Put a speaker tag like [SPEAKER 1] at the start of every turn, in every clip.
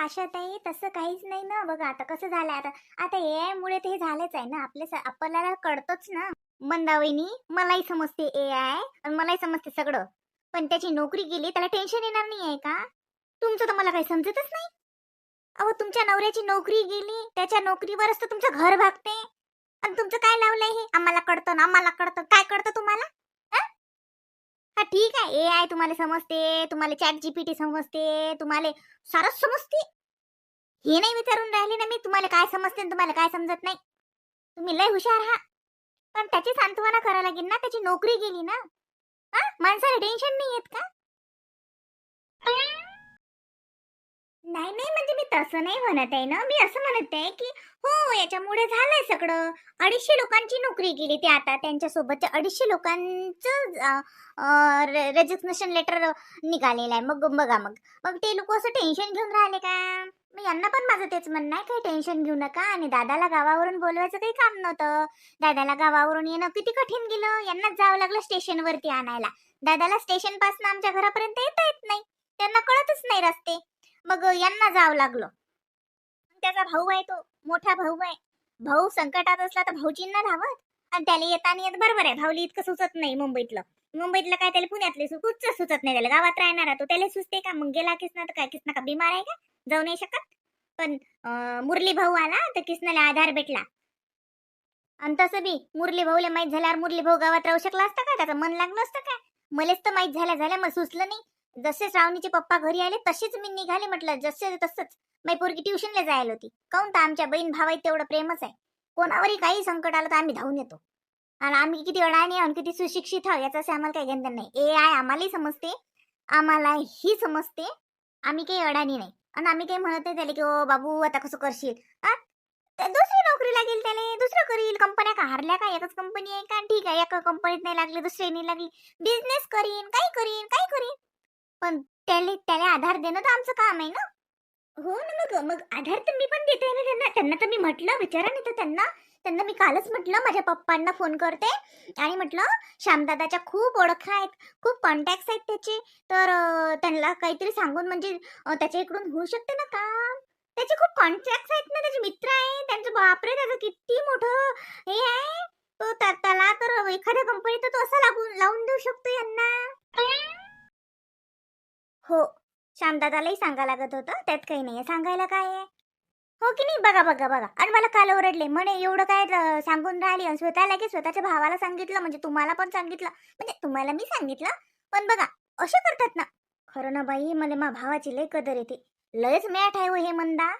[SPEAKER 1] आशाताई तसं काहीच नाही ना. बघा आता कसं झालंय, आता आता एआय मुळे ते झालंच आहे ना. आपल्याला कळतच ना. मंदावहिनी, मलाही समजते एआय आणि मलाही समजते सगळं. पण त्याची नोकरी गेली त्याला टेन्शन येणार नाही आहे का? तुमचं तर मला काही समजतच नाही. अहो, तुमच्या नवऱ्याची नोकरी गेली, त्याच्या नोकरीवरच तर तुमचं घर भागते. आणि तुमचं काय लावलंय हे? आम्हाला कळतं ना, आम्हाला कळतं. काय कळतं तुम्हाला? हा? हा, ठीक आहे. एआय तुम्हाला समजते, तुम्हाला चॅट जीपीटी समजते, तुम्हाला सारच समजते. हे नाही विचारून राहिले ना मी, तुम्हाला काय समजते आणि तुम्हाला काय समजत नाही. तुम्ही लय हुशार आहात. पण त्याची सांत्वना करायला लागेल ना, त्याची नोकरी गेली ना. हा, माणसाला टेन्शन नाही येत का? नाही नाही, म्हणजे मी तसं नाही म्हणत आहे ना. मी असं म्हणत आहे की हो, याच्यामुळे झालंय सगळं. 250 लोकांची नोकरी गेली. ते आता त्यांच्यासोबतच्या 250 लोकांचं रेजिग्नेशन लेटर निघालेलं आहे. मग बघा, मग मग ते लोक असं टेन्शन घेऊन राहिले का? मी यांना पण माझं तेच म्हणणं आहे, काही टेन्शन घेऊ नका. आणि दादाला गावावरून बोलवायचं काही काम नव्हतं. दादाला गावावरून येणं किती कठीण गेलं. यांनाच जावं लागलं स्टेशनवरती आणायला. दादाला स्टेशन पासून आमच्या घरापर्यंत येता येत नाही, त्यांना कळतच नाही रस्ते. मग यांना जावं लागलं. त्याचा भाऊ आहे, तो मोठा भाऊ आहे. भाऊ संकटात असला तर भाऊजींना धावत. आणि त्याला येता नाही येत, बरोबर आहे. भाऊली इतकं सुचत नाही मुंबईतलं. मुंबईतलं काय त्याला पुण्यातले कुठच सुचत नाही. त्याला गावात राहणारा तो त्याला सुचते का? मग गेला किसना तर काय, किसना का बिमार आहे का? जाऊ नाही शकत. पण मुरली भाऊ आला तर किसनाला आधार भेटला. आणि तसं बी मुरली भाऊला माहित झाल्यावर मुरली भाऊ गावात राहू शकला असता का? त्याचं मन लागलं असतं का? मलेच तर माहित झाल्या मग सुचलं नाही. जसे श्रावणीचे पप्पा घरी आले तशीच मी निघाले. म्हटलं जसे तसंच. माझी पोरगी ट्युशनला जायला होती. काऊन तर आमच्या बहीण भावाई तेवढं प्रेमच आहे. कोणावरही काही संकट आलं तर आम्ही धावून येतो. आणि आम्ही किती अडाणी आहोत, किती सुशिक्षित आहोत याचं असं आम्हाला काही घेणं नाही. ए आय आम्हालाही समजते, आम्हालाही समजते. आम्ही काही अडाणी नाही. आणि आम्ही काही म्हणत नाही त्याला की ओ बाबू आता कसं करशील. दुसरी नोकरी लागेल त्याने, दुसरं करील. कंपन्या का हारल्या का? एकच कंपनी आहे का? ठीक आहे, एका कंपनीत नाही लागली दुसरी नाही लागली, बिझनेस करीन, काही करीन, काही करीन. पण त्याला त्याला आधार देणं तर आमचं काम आहे ना. हो ना. मग मग आधार तर मी पण देते ना त्यांना. त्यांना तर मी म्हटलं, विचारा नाही तर त्यांना. त्यांना मी कालच म्हटलं माझ्या पप्पांना फोन करते. आणि म्हटलं श्यामदादाच्या खूप ओळखा आहेत, खूप कॉन्टॅक्ट आहेत त्याचे. तर त्यांना काहीतरी सांगून म्हणजे त्याच्या इकडून होऊ शकते ना काम. त्याचे खूप कॉन्टॅक्ट आहेत ना, त्याचे मित्र आहे त्यांचं. बापरे, त्याचं किती मोठं हे आहे. तो त्याला तर एखाद्या कंपनीत तो असा लावून देऊ शकतो यांना. हो, श्यामदादालाही सांगा लागत होतं. त्यात काही नाहीये, सांगायला काय आहे. हो की नाही? बघा बघा बघा. आणि मला काल ओरडले म्हणे एवढं काय सांगून राहिली. आणि स्वतःला की स्वतःच्या भावाला सांगितलं, म्हणजे तुम्हाला पण सांगितलं. म्हणजे तुम्हाला मी सांगितलं, पण बघा असे करतात ना. खरं ना बाई, मला मा भावाची लय कदर येते. लयच मॅट आहे हो हे मंदा.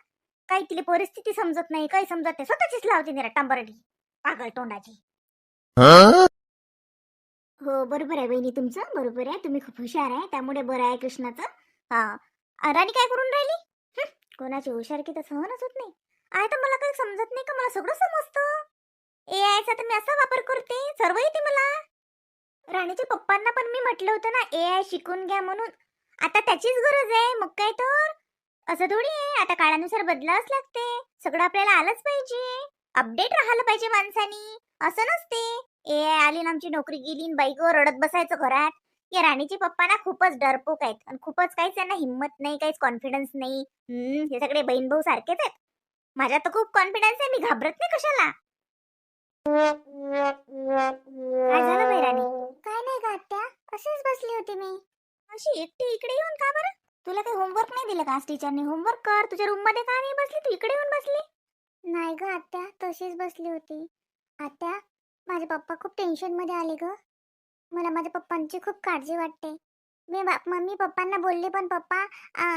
[SPEAKER 1] काही तिला परिस्थिती समजत नाही, काही समजत नाही. स्वतःचीच लावते निरा टांबरडी पागल तोंडाची. हो, बरोबर आहे वहिनी, तुमचं बरोबर आहे. तुम्ही खूप हुशार आहे, त्यामुळे बरं आहे कृष्णाचं. हा. राणी काय करून राहिली? कोणाची हुशारकी तर सहनच होत नाही. आहे तर मला काही समजत नाही का? मला सगळं समजतं. एआयचा तर मी असा वापर करते, सर्व येते मला. राणीच्या पप्पांना पण मी म्हटलं होतं ना एआय शिकून घ्या म्हणून. आता त्याचीच गरज आहे, मग काय तर. असं थोडी आहे, आता काळानुसार बदलावंच लागते. सगळं आपल्याला आलंच पाहिजे. अपडेट राहायला पाहिजे माणसानी. असं नसते एआय आली आणि आमची नोकरी गेली आणि बाई गो रडत बसायचं घरात. या राणीचे पप्पा ना खूपच डरपोक आहेत आणि खूपच काहीच त्यांना हिंमत नाही, काहीच कॉन्फिडन्स नाही. हे सगळे बहीण भाऊ सारखेच आहेत. माझ्यात तर खूप कॉन्फिडन्स आहे, मी घाबरत नाही कशाला. काय झालं बाई राणी? काय नाही का आत्या, अशीच बसली होती मी. अशी एकटी इकडे येऊन का बरं? तुला काही होमवर्क नाही दिलं का आज टीचरने? होमवर्क कर. तुझ्या रूम मध्ये का नाही बसली, तू इकडे येऊन बसली? नाही ग आत्या, तशीच बसली होती. आत्या, माझे पप्पा खूप टेन्शन मध्ये आले ग. मला माझ्या पप्पांची खूप काळजी वाटते. मम्मी पप्पांना बोलले, पण पप्पा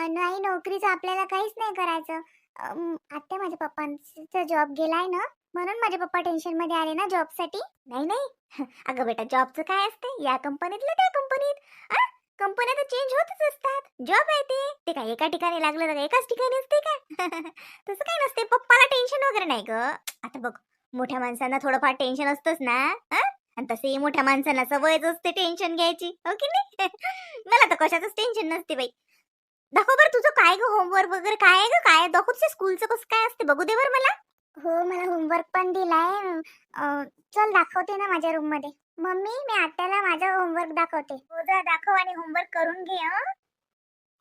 [SPEAKER 1] नाही, नोकरीचं आपल्याला काहीच नाही करायचं. आत्या, माझ्या पप्पांचा जॉब गेलाय ना, म्हणून माझे पप्पा टेन्शन मध्ये आले ना जॉबसाठी. नाही नाही. अगं बेटा, जॉबचं काय असते? या कंपनीतलं त्या कंपनीत. कंपन्या तर चेंज होतच असतात. जॉब आहे ते. ते काय एका ठिकाणी लागलं तर एकाच ठिकाणी असते का? तसं काही नसते. पप्पाला टेन्शन वगैरे नाही ग. आता बघ, मोठ्या माणसांना थोडंफार टेन्शन असतंच ना. आणि तसेही मोठ्या माणसांना सवयच असते टेन्शन घ्यायची, हो की नाही? मला तर कशाचंच टेन्शन नसते बाई. दाखव बरं तुझं काय ग, होमवर्क वगैरे काय आहे ग? काय दाखवते स्कूलचं, कसं काय असते बघू दे बरं मला. हो, मला होमवर्क पण दिलाय. चल दाखवते ना माझ्या रूम मध्ये. मम्मी, मी आत्याला माझा होमवर्क दाखवते. हो, जा दाखव आणि होमवर्क करून घे.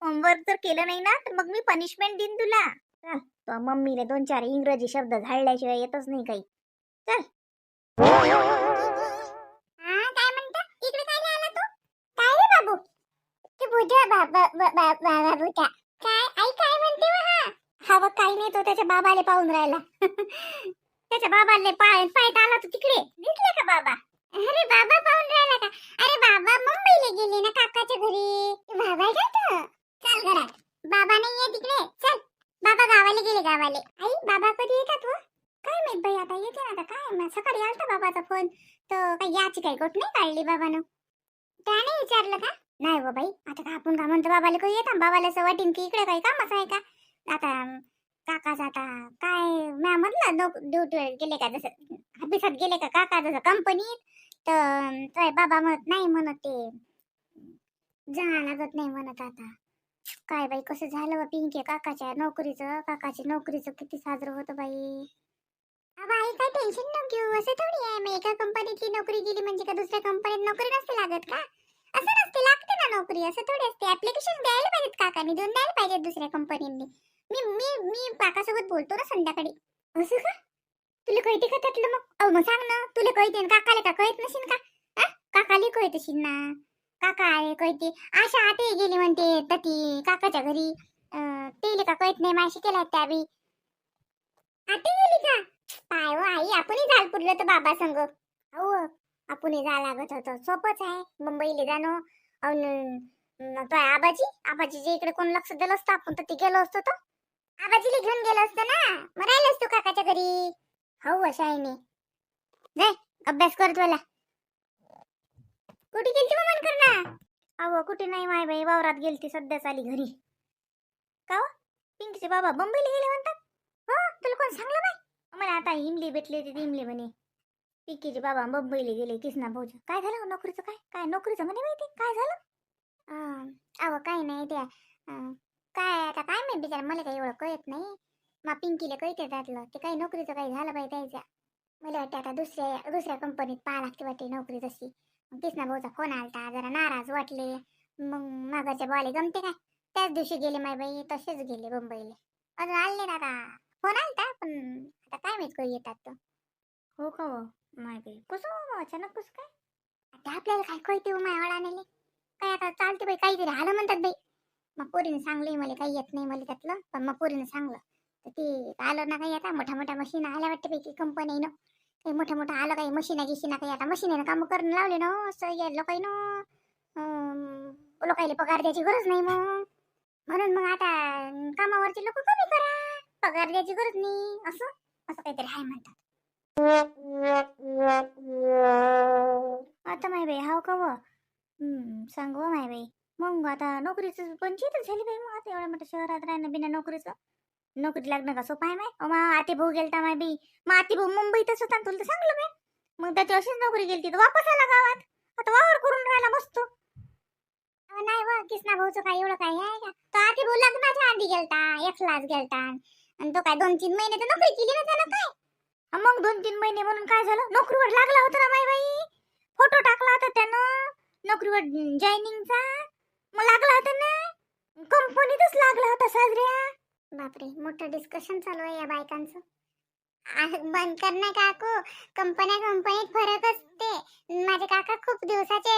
[SPEAKER 1] होमवर्क जर केलं नाही ना तर मग मी पनिशमेंट देईन तुला. चल, तो मम्मीला 2-4 इंग्रजी शब्द झाडल्याशिवाय येतच नाही काही. चल. हा, काय म्हणता? इकडे काय आला तू? काय रे बाबू? ते बुजा बाबूच्या. काय आई काय म्हणते व हा? हा बघ काही नाही, तो त्याच्या बाबाले पाहून राहिला. त्याच्या बाबाले पायत आला तू तिकडे. दिसले का बाबा? अरे बाबा पाहून राहिला का? अरे बाबा मुंबईला गेले ना काकाच्या घरी. बाबा जातो. चल घरात. बाबा नाही आहे तिकडे. चल. बाबा गावाला गेले गावाले. आई बाबा कधी येतात व? काय माहित बाई, आता येते ना. आता काय सकाळी आलता बाबाचा फोन, तर काही याची काही गोष्ट नाही काढली बाबानं. त्याने विचारलं का? नाही हो बाई, आता का आपण का म्हणतो बाबाला काही येतात, बाबाला असं वाटेन की इकडे काही कामच आहे का. आता काकाच आता काय मॅ म्हटलं ड्युटीवर गेले का, जसं ऑफिसात गेले का काका जसं कंपनीत, तर बाबा म्हणत नाही, म्हणत ते जा लागत नाही म्हणत. आता काय बाई कसं झालं व पिंके काकाच्या नोकरीचं, काकाच्या नोकरीचं किती साजरं होतं बाई. बाई काय टेन्शन न घेऊ, असं थोडी आहे मी एका कंपनीतली नोकरी गेली म्हणजे का दुसऱ्या कंपनीत नोकरी नसते लागत का. असं नसते, लागते ना नोकरी, असं थोडी असते. ऍप्लिकेशन द्यायला पाहिजेत काकांनी, देऊन द्यायला पाहिजेत दुसऱ्या कंपनींनी. मी मी मी काकासोबत बोलतो ना संध्याकाळी. असं का? तुला कळते का त्यातलं मग? अहो मग सांग ना, तुला कळते काकाला का कळत नसेल का? काकाला कळत असेल ना. काका आहे कळते. आशा आते गेली म्हणते तर ती काकाच्या घरी, ते का कळत नाही, माशी केला त्याबी. आते गेली का? काय हो आई, आपणही जाल पुरलं तर बाबा संग. हो, आपणही जा लागत होतं. सोपंच आहे मुंबईला जाणं. तो आबाजी आबाजीच्या इकडे कोण लक्ष दिलं असतं, आपण तर ते गेलो असतो. तो आबाजीला घेऊन गेलो असतो ना, मग राहिलो असतो काकाच्या घरी. हो अशा आहे नाही. जाय अभ्यास करत मला. कुठे गेलती मग मन करना? अहो कुठे नाही माय बाई, वावरात गेलती, सध्याच आली घरी. का हो? पिंकीचे बाबा मुंबईला गेले म्हणतात. हो, तुला कोण सांगलं बाई? मला आता इमली भेटली होती, इमली म्हणे पिंकीचे बाबा मुंबईला गेले. किसना भाऊजी काय झालं नोकरीचं? काय काय नोकरीचं म्हणे माहिती काय झालं? अहो काही नाही त्या काय आता काय माहिती बिचारा, मला काही एवढं कळत नाही. मग पिंकीला कळते त्यातलं, ते काही नोकरीचं काही झालं पाहिजे त्याच्या. मला वाटतं आता दुसऱ्या कंपनीत पाहा लागते वाटते नोकरी तशी. किसना भाऊचा फोन आलता, जरा नाराज वाटले. मग मागाच्या बॉले जमते काय, त्याच दिवशी गेले माय बाई, तसेच गेले मुंबईला. अजून आले ना. आता फोन आलता पण आता काय माहित कधी येतात तर. हो का हो? नाही बाई कसं अचानक कसं काय? आता आपल्याला काय कळते हो माय वडानेले. काय आता चालते बाई, काहीतरी आलं म्हणतात बाई. मग पोरीने सांगले मला काही येत नाही मला त्यातलं, पण मग पोरीने सांगलं तर ते आलं ना. काही आता मोठ्या मोठ्या मशीन आल्या वाटते पैकी कंपनीनं. काही मोठं मोठं आलं, काही मशीना गिशीना काही आता मशीनीनं काम करून लावले ना. असं या लोकांना लोकायला पगार द्यायची गरज नाही मग. म्हणून मग आता कामावरचे लोक कमी करा, पगार द्यायची गरज नाही, असं असं काहीतरी आहे म्हणतात. आता माय बाई हाव का व? सांग व माय बाई. मग आता नोकरीचं पंचायतच झाली बाई. मग आता एवढ्या मोठ्या शहरात राहणं बिना नोकरीचं, नोकरी लागणं का सोपं आहे माय? मग आते भाऊ गेलता माय बाई. मग आते भाऊ मुंबईतच होता तुला तर सांगलं बाई. मग त्याची अशीच नोकरी गेली तर वापस आला गावात. आता वावर करून राहिला मस्त. नाही व किसना भाऊचं काय एवढं काय आहे का? तो आते भाऊ लग्नाच्या आधी गेलता, एकलाच गेलता. आणि तो काय 2-3 महिने तर नोकरी केली ना त्यानं. काय मग 2-3 महिने म्हणून काय झालं? नोकरीवर लागला होता ना माय बाई. फोटो टाकला होता त्यानं नोकरीवर जॉईनिंगचा. मग लागला होता ना, कंपनीतच लागला होता साजऱ्या. बापरे, मोठं डिस्कशन चालू आहे या बायकांचं. बंद कर ना काकू, कंपनीत फरक असते. माझे काका खूप दिवसाचे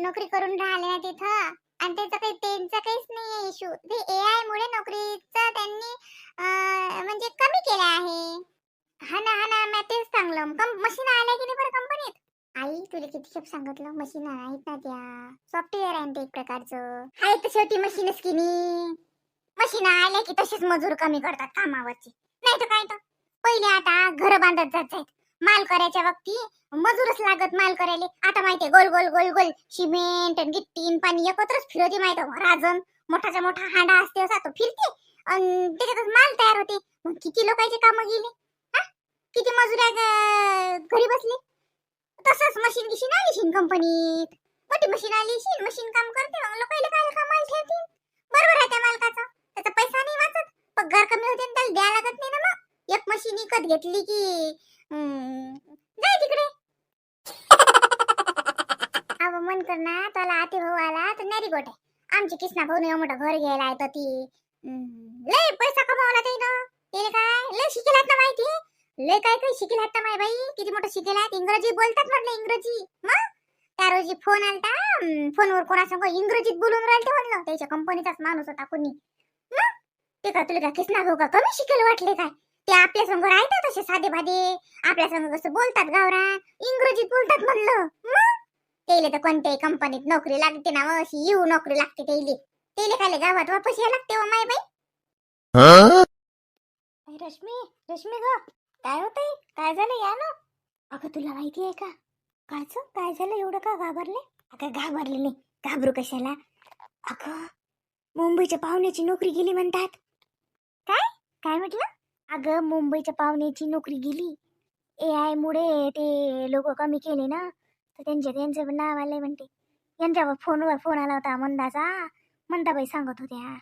[SPEAKER 1] नोकरी करून राहिले ना तिथं, आणि त्यांचं काहीच नाही इशू. ते AI मुळे नोकरीचं त्यांनी म्हणजे कमी केलं आहे. हा ना मी तेच सांगलं. मशीन आल्या की नाही बरं कंपनीत? आई तुला किती खेप सांगितलं, मशीन आहेत ना त्या, सॉफ्टवेअर आहे ते एक प्रकारचं. आहे तर शेवटी मशीनच की नाही. मशीन आल्या की तसेच मजूर कमी करतात कामावरचे, नाही तर काय तर. पहिले आता घर बांधत जात आहेत माल करायच्या वक्ती, मजूरच लागत माल करायला. आता माहितीये गोल गोल गोल गोल सिमेंट आणि गिट्टी आणि पाणी एकत्रच फिरवते माहिती. राजन मोठाचा मोठा हांडा असते असा तो फिरते आणि त्याच्यातच माल तयार होते. मग किती लोकांचे कामं गेले, किती मजुऱ्या घरी बसले. तसंच मशीन गिशीन आली कंपनीत, मोठी मशीन आली मशीन काम करते. मग लोकांना काय कामाला ठेवतील. बरोबर आहे त्या मालकाचं, त्याचा पैसा नाही वाचत, पगार कमी होते आणि त्याला द्यायला लागत नाही ना. मग एक मशीन विकत घेतली की जाय तिकडे. अव मन कर ना, त्याला आते भाऊ आला तर नॅरी गोट आहे. आमची किसना भाऊ एवढं मोठं घर घ्यायला आहे तर ती लय पैसा कमावला त्यानं. ते काय लय शिकेलात ना माहिती, लय काय काय शिकेलात ना माय बाई, किती मोठं शिकेलात. इंग्रजी बोलतात म्हटलं, इंग्रजी. मग त्या रोजी फोन आलता, फोनवर कोणासंग इंग्रजीत बोलून राहिले म्हणलं. त्याच्या कंपनीचाच माणूस होता कोणी. मग ते का तुला काय किसना भाऊ का कमी शिकेल वाटले काय? ते आपल्या संग राहतात तसे साधे भादे, आपल्या संग कसं बोलतात गावरान, इंग्रजीत बोलतात म्हणलं. मग तेले तर कोणत्याही कंपनीत नोकरी लागते ना, अशी येऊ नोकरी लागते तेले. तेले काय गावात वापस यायला लागते हो माय बाई. रश्मी, रश्मी ग, काय होतंय? काय झालं या ना? अगं तुला माहिती आहे का कायच काय झालं एवढं का घाबरले? अगं घाबरले नाही, घाबरू कशाला. अगं मुंबईच्या पाहुण्याची नोकरी गेली म्हणतात. काय काय म्हटलं? अगं मुंबईच्या पाहुण्याची नोकरी गेली. AI मुळे ते लोक कमी केले ना, तर त्यांचं नाव आलंय म्हणते. यांच्यावर फोनवर फोन आला होता मंदाचा. मंदाबाई सांगत होत्या.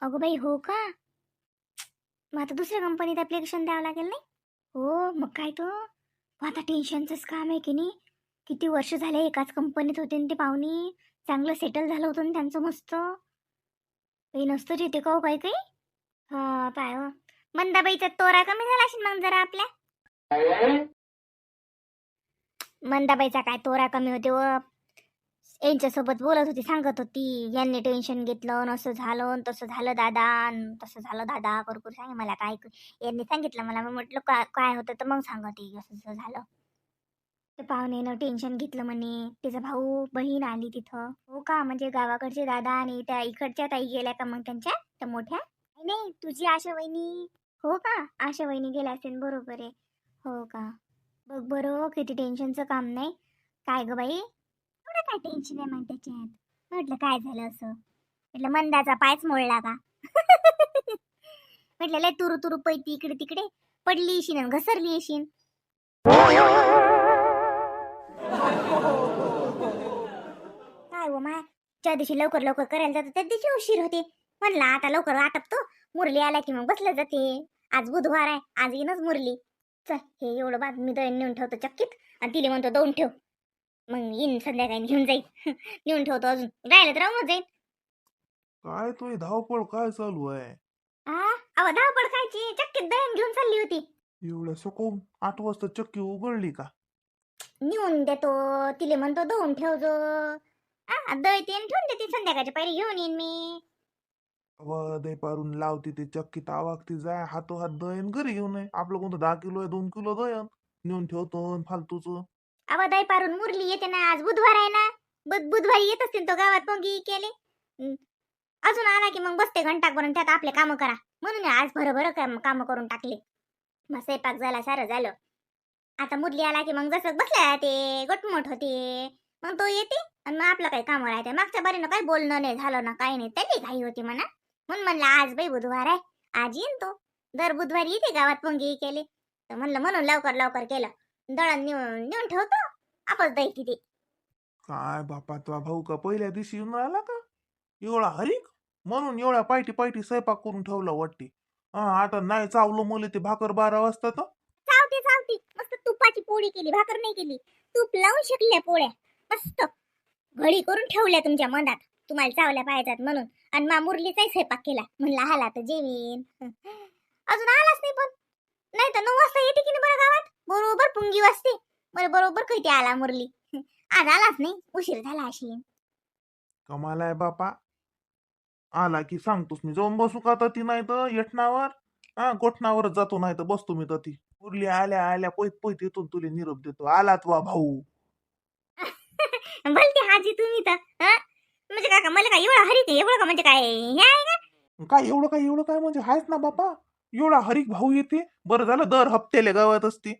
[SPEAKER 1] अगं बाई हो का? मग आता दुसऱ्या कंपनीत ऍप्लिकेशन द्यावं लागेल नाही? हो मग काय तो, आता टेन्शनचंच काम आहे की नाही. किती वर्ष झाले एकाच कंपनीत होते ते पाहुणी, चांगलं सेटल झालं होतं ना त्यांचं मस्त. काही नसतं येते का हो काही काही. हा पाय हो, मंदाबाईचा तोरा कमी झाला असेल मग जरा आपल्या. मंदाबाईचा काय तोरा कमी होते व. यांच्यासोबत बोलत होती, सांगत होती यांनी टेन्शन घेतलं, असं झालं तसं झालं दादा, तसं झालं दादा करू सांग मला काय. यांनी सांगितलं मला, मग म्हटलं काय होतं तर मग सांगते असं असं झालं. ते पाहुण्यानं टेन्शन घेतलं म्हणे. त्याचा भाऊ बहीण आली तिथं. हो का, म्हणजे गावाकडचे दादा आणि त्या इकडच्या ताई गेल्या का मग त्यांच्या त्या मोठ्या? नाही तुझी आशा वहिनी. हो का, आशा वहिनी गेल्या असेल, बरोबर आहे. हो का, बघ बरं किती टेन्शनचं काम नाही. काय ग बाई एवढं काय टेन्शन आहे मग त्याच्यात? म्हटलं काय झालं असं, म्हटलं मंदाचा पायच मोडला का? म्हटलं लय तुरु तुरु पैती इकडे तिकडे पडली येशील आणि घसरली येशील. काय हो माय, ज्या दिवशी लवकर लवकर करायला जातं त्या दिवशी उशीर होते. म्हणला आता लवकर आटपतो, मुरली आला की मग बसलं जाते. आज बुधवार आहे, आज येईनच मुरली. चल हे एवढं बाद मी दळण नेऊन ठेवतो चक्कीत, आणि तिला म्हणतो दळून ठेव, मग येईन संध्याकाळी घेऊन जाईल. नेऊन ठेवतो, अजून राहिलं तर राहूनच जाईल.
[SPEAKER 2] काय तोय धावपळ काय चालू आहे?
[SPEAKER 1] अहो धावपड खायची, चक्कीत दळण घेऊन चालली होती.
[SPEAKER 2] एवढ्या सकाळून 8 वाजता चक्की उघडली का?
[SPEAKER 1] नेऊन देतो, तिले म्हणतो दळून ठेव जो. दळते आणि ठेवून देते, संध्याकाळच्या पहिले घेऊन येईन मी.
[SPEAKER 2] दही पारून लावती ते चक्की तावागती जाय हातोहात दळण घरी घेऊन ये. आपलं कोणतं 10 किलो आहे, 2 किलो दळण नेऊन ठेवतो फालतूच.
[SPEAKER 1] दाई पारून मुरली येते ना, आज बुधवार आहे ना. बुधवारी येत असतील तो गावात पोंगी केले. अजून आला की मग बसते घंटापर्यंत, त्यात आपले काम करा म्हणून आज भरभर काम करून टाकले. मग स्वयंपाक झाला, सारं झालं. आता मुरली आला की मग जसं बसल्या ते गोटमोट होते, मग तो येते आणि मग आपलं काही काम राहते. मागच्या बारीनं काही बोलणं नाही झालं ना, काही नाही, त्याची घाई होती म्हणा. म्हणून म्हणलं आज बाई बुधवार आहे, आज येईन तो. दर बुधवारी येते गावात पोंगी केले, तर म्हणलं म्हणून लवकर लवकर केलं. दळण नेऊन नेऊन ठेवतो, आपच दही किती.
[SPEAKER 2] काय बापा, तो भाऊ का पहिल्या दिवशी येऊन राहिला का? एवढा हरीक म्हणून एवढ्या पायटी पायटी स्वयंपाक करून ठेवला वाटते. आता नाही चावलं मुले ते भाकर 12 वाजता तर.
[SPEAKER 1] चावते चावते, मस्त तुपाची पोळी केली, भाकर नाही केली. तूप लावून शकल्या पोळ्या मस्त घडी करून ठेवल्या तुमच्या मनात, तुम्हाला चावल्या पाहिजेत म्हणून. आणि मा मुरलीचाही स्वयंपाक केला, म्हणला हाला तर जेवीन. अजून आलाच नाही, पण नाही तर 9 वाजता येते की नाही बरं गावात, बरोबर पुंगी वाजते. बरोबर कधी आला मुरली. आज आलाच नाही, उशीर झाला अशी.
[SPEAKER 2] कमाल आहे बापा. आला की सांगतोस मी, जाऊन बसू का ती, नाही तर येटणावर गोठणावरच जातो, नाही तर बसतो मी ती. उरली आल्या आल्या पैत पैत येतो तुले निरोप देतो, आलात वा भाऊ.
[SPEAKER 1] भलते हाजी तुम्ही तर. म्हणजे काका मला काय एवढा हरी ते एवढं का, म्हणजे काय हे आहे का?
[SPEAKER 2] काय म्हणजे हायच ना बापा. एवढा हरीक भाऊ येते, बरं झालं दर हप्त्याला गावात असते.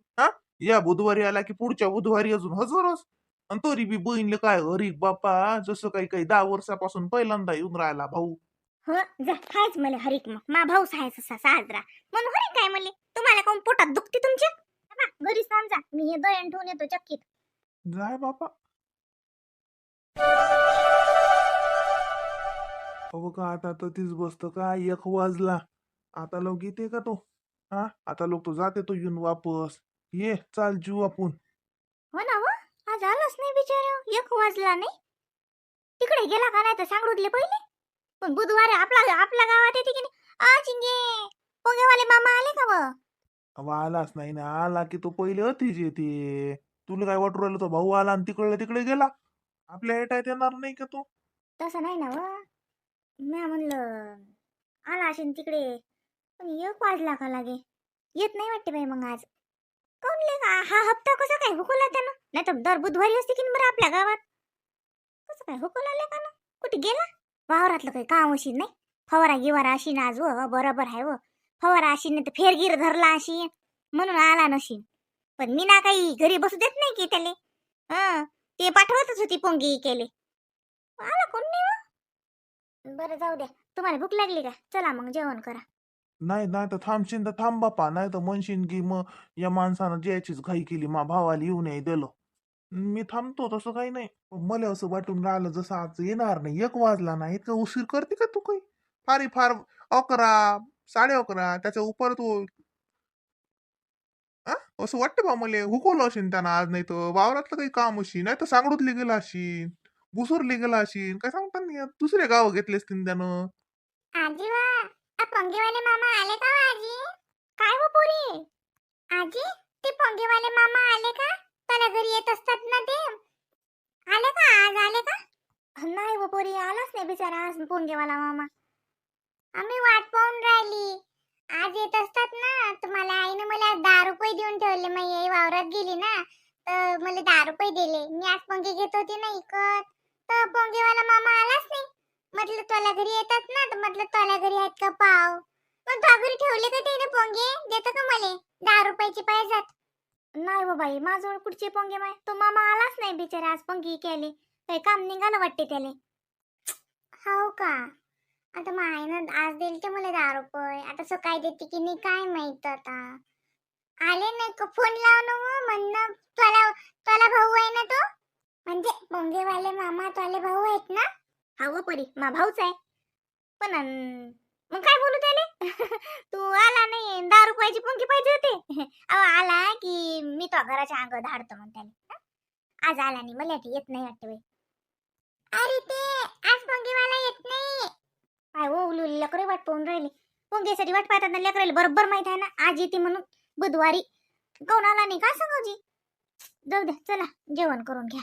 [SPEAKER 2] या बुधवारी आला की पुढच्या बुधवारी अजून हजरच. आणि तरी बी बहिणले काय हरीक बापा, जसं काही काही 10 वर्षापासून पहिल्यांदा येऊन राहिला भाऊ.
[SPEAKER 1] हो जा हायच मला हरिक, मग मा भाऊ सायचा साजरा म्हणून हरिक काय म्हणले. तुम्हाला कोण पोटात दुखते तुमच्या? घरी समजा मी हे दळण ठेवून येतो चक्कीत.
[SPEAKER 2] जाय बापा. अहो का आता तर तीच बसत का 1 वाजला. आता लोक येते का तो? आता लोक तो जाते तो येऊन वापस. ये चाल जीव आपण.
[SPEAKER 1] हो ना, हो आज आलाच नाही बिचारा, 1 वाजला नाही. तिकडे गेला का नाही तर सांगडूदले पहिले. पण बुधवारी आपल्या आपल्या गावात येते की नाही. चिंगे पोंगेवाले मामा आले का व?
[SPEAKER 2] अहो, आलाच नाही ना. आला की तो पहिले अतिच येते. तुला काय वाटू राहिलं, तो भाऊ आला आणि तिकडे तिकडे गेला. आपल्या हेटायत येणार नाही का तो?
[SPEAKER 1] तसं नाही ना व. मी म्हणलं आला असेल तिकडे, पण 1 वाजला का लागे. येत नाही वाटते बाई मग आज. काऊन ले हा हप्ता कसा काय हुकवला त्यानं? नाही तर दर बुधवारी असते की नाही बरं आपल्या गावात. कसं काय हुकवला लेका ना? कुठे गेला? वावरातलं काही काम अशी नाही. फवारा गिवारा अशी ना आज व बरोबर आहे व. फवारा अशी नाही तर फेरगीर धरला अशी म्हणून आला नशीन. पण मी ना काही घरी बसू देत नाही की त्याले. ते पाठवतच होती पोंगी केले. आला कोण नाही व. बरं जाऊ द्या. तुम्हाला भूक लागली का? चला मग जेवण करा.
[SPEAKER 2] नाही नाही तर थांबशील तर थांब बापा. नाही तर म्हणशील की मग या माणसानं ज्याचीच घाई केली, मा भावाला येऊ नये दिलं. मी थांबतो, तसं काही नाही. पण मला असं वाटून राहिलं जसं आज येणार नाही. 1 वाजला नाही, इतका उशीर करते का तू काही? फारी फार 11, 11:30 त्याच्या उपर तू. आ? असं वाटतं बा मला हुकवलं असेल त्यानं आज. नाही तर वावरातलं काही काम अशी, नाही तर सांगडूतली गेला असेल, बुसूरली गेला असेल, काय सांगता नाही येत. दुसरे गाव घेतले असतील त्यानं.
[SPEAKER 1] आजी वा पोंगेवाले मामा आले का व आजी? काय हो पोरी? आजी ते पोंगेवाले मामा आले का? त्याला घरी येत असतात ना ते. आले का? आज आले का? नाही हो पोरी, आलाच नाही बिचारा आज पोंगेवाला मामा. आम्ही वाट पाहून राहिली. आज येत असतात ना तर मला आईने मला 10 रुपये देऊन ठेवले. मी आई वावरात गेली ना तर मला 10 रुपये दिले. मी आज पोंगे घेत होती ना इकत, तर पोंगेवाला मामा आलाच नाही. म्हटलं तुला घरी येतात ना तर म्हटलं तुला घरी आहेत का पाव. मग तो घरी ठेवले का ते पोंगे? देतं का मला 10 रुपयाची पाहिजेत? नाही हो बाई, माझ्याजवळ कुठचे पोंगे माय. तो मामा आलाच नाही बिचारा आज पोंगी केले. काही काम निघालं वाटते त्याले. हो का? आता मायनं आज दिले ते मला 10 रुपये. आता सकाळी देते की नाही काय माहित आता. आले नाही का? फोन लाव ना मग म्हणणं. तुला तुला भाऊ आहे ना तो? म्हणजे पोंगेवाले मामा तुले भाऊ आहेत ना? हा व परी मा भाऊच आहे. पण मग काय बोलू त्याले? तू आला नाही 10 रुपयाची पोंगी पाहिजे होते. अहो आला की मी तो घराच्या अंग धाडतो मग त्याले. आज आला नाही, मला येत नाही वाटते बाई. अरे ते आज पोंगेवाला येत नाही. काय हो उलू लेकरे वाट पाहून राहिली. पोंगेसाठी वाट पाहतात ना लेकराला बरोबर माहित आहे ना आज येते म्हणून. बुधवारी कोण आला नाही का सांगू जी. जाऊ द्या चला जेवण करून घ्या.